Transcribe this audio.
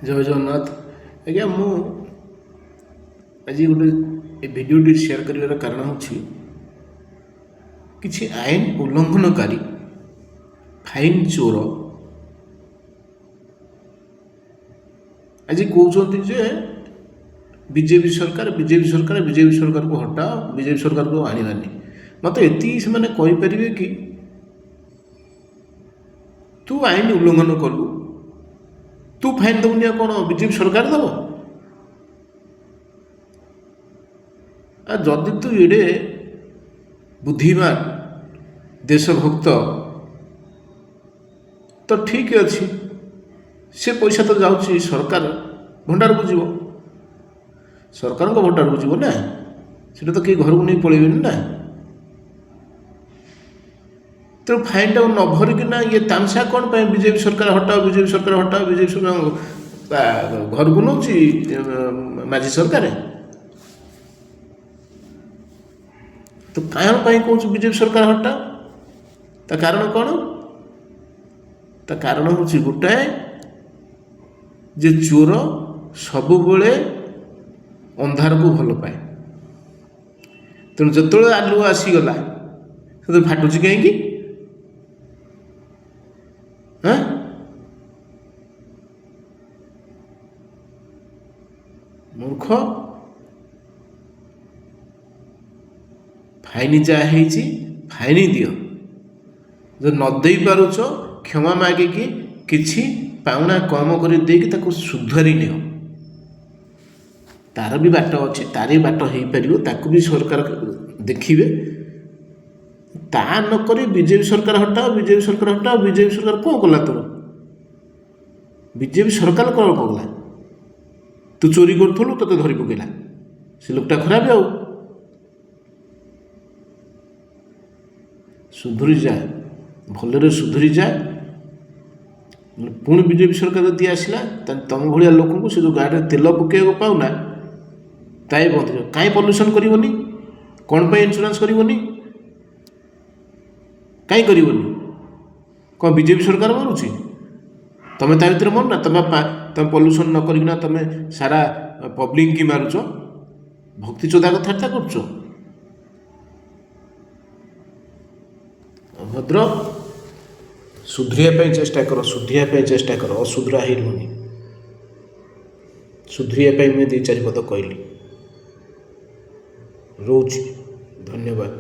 ଜୟ ଜଗନ୍ନାଥ। ଆଜ୍ଞା ମୁଁ ଆଜି ଗୋଟେ ଏ ଭିଡ଼ିଓଟି ସେୟାର କରିବାର କାରଣ ହେଉଛି କିଛି ଆଇନ ଉଲ୍ଲଂଘନକାରୀ ଫାଇନ୍ ଚୋର ଆଜି କହୁଛନ୍ତି ଯେ ବିଜେପି ସରକାରକୁ ହଟାଅ, ବିଜେପି ସରକାରକୁ ଆଣିବାନି। ମୋତେ ଏତିକି ସେମାନେ କହିପାରିବେ କି ତୁ ଆଇନ ଉଲ୍ଲଂଘନ କଲୁ, ତୁ ଫାଇନ୍ ଦେବୁନି, ଆଉ କ'ଣ ବିଜେପି ସରକାର ଦେବ? ଯଦି ତୁ ଏଡ଼େ ବୁଦ୍ଧିମାନ ଦେଶଭକ୍ତ ତ ଠିକ୍ ଅଛି, ସେ ପଇସା ତ ଯାଉଛି ସରକାର ଭଣ୍ଡାରକୁ ଯିବ, ସରକାରଙ୍କ ଭଣ୍ଡାରକୁ ଯିବ ନା, ସେଟା ତ କେହି ଘରକୁ ନେଇ ପଳେଇବେନି ନା। ତେଣୁ ଫାଇନ୍ଟାକୁ ନ ଭରିକିନା ଇଏ ତାମସା କ'ଣ ପାଇଁ ବିଜେପି ସରକାର ହଟାଅ, ବିଜେପି ସରକାର ହଟାଅ, ବିଜେପି ସରକାର ଘରକୁ ନେଉଛି ମାଝୀ ସରକାର। ତ କାରଣ ପାଇଁ କହୁଛୁ ବିଜେପି ସରକାର ହଟାଅ? ତା କାରଣ କ'ଣ? ତା କାରଣ ହେଉଛି ଗୋଟାଏ, ଯେ ଚୋର ସବୁବେଳେ ଅନ୍ଧାରକୁ ଭଲ ପାଏ। ତେଣୁ ଯେତେବେଳେ ଆଲୁଅ ଆସିଗଲା ସେତେବେଳେ ଫାଟୁଛି କାହିଁକି? ମୂର୍ଖ। ଫାଇନ୍ ଯାହା ହେଇଛି ଫାଇନ୍ ଦିଅ, ଯଦି ନ ଦେଇପାରୁଛ କ୍ଷମା ମାଗିକି କିଛି ପାଉଣା କମ କରି ଦେଇକି ତାକୁ ସୁଧାରି ନିଅ। ତାର ବି ବାଟ ଅଛି, ତାର ବି ବାଟ ହେଇପାରିବ, ତାକୁ ବି ସରକାର ଦେଖିବେ। ତା ନକରି ବିଜେପି ସରକାର ହଟାଅ, ବିଜେପି ସରକାର ହଟାଅ। ବିଜେପି ସରକାର କ'ଣ କଲା? ତୋର ବିଜେପି ସରକାର କ'ଣ କଲା? ତୁ ଚୋରି କରୁଥିଲୁ, ତୋତେ ଧରି ପକେଇଲା, ସେ ଲୋକଟା ଖରାପ। ଆଉ ସୁଧୁରି ଯା, ଭଲରେ ସୁଧୁରି ଯା। ପୁଣି ବିଜେପି ସରକାର ଯଦି ଆସିଲା ତାହେଲେ ତମ ଭଳିଆ ଲୋକଙ୍କୁ ସେ ଯେଉଁ ଗାଡ଼ିରେ ତେଲ ପକାଇବାକୁ ପାଉନା ତାই ବନ୍ଦ କରିବ। କାହିଁ ପଲ୍ୟୁସନ୍ କରିବନି? କ'ଣ ପାଇଁ ଇନ୍ସୁରାନ୍ସ କରିବନି? କାହିଁ କରିବନି? କ'ଣ ବିଜେପି ସରକାର ମାରୁଛି? ତମେ ତା ଭିତରେ ମରୁନା? ତମେ ପଲ୍ୟୁସନ୍ ନ କରିକିନା ତମେ ସାରା ପବ୍ଲିକ୍ କି ମାରୁଛ? ଭକ୍ତି ଚୋଦା କଥାବାର୍ତ୍ତା କରୁଛ। ଭଦ୍ର, ସୁଧରିବା ପାଇଁ ଚେଷ୍ଟା କର, ସୁଧରିବା ପାଇଁ ଚେଷ୍ଟା କର, ଅସୁଧରା ହେଇ ରୁହନି। ସୁଧରିବା ପାଇଁ ମୁଁ 2-4 ପଦ କହିଲି। ରହୁଛି, ଧନ୍ୟବାଦ।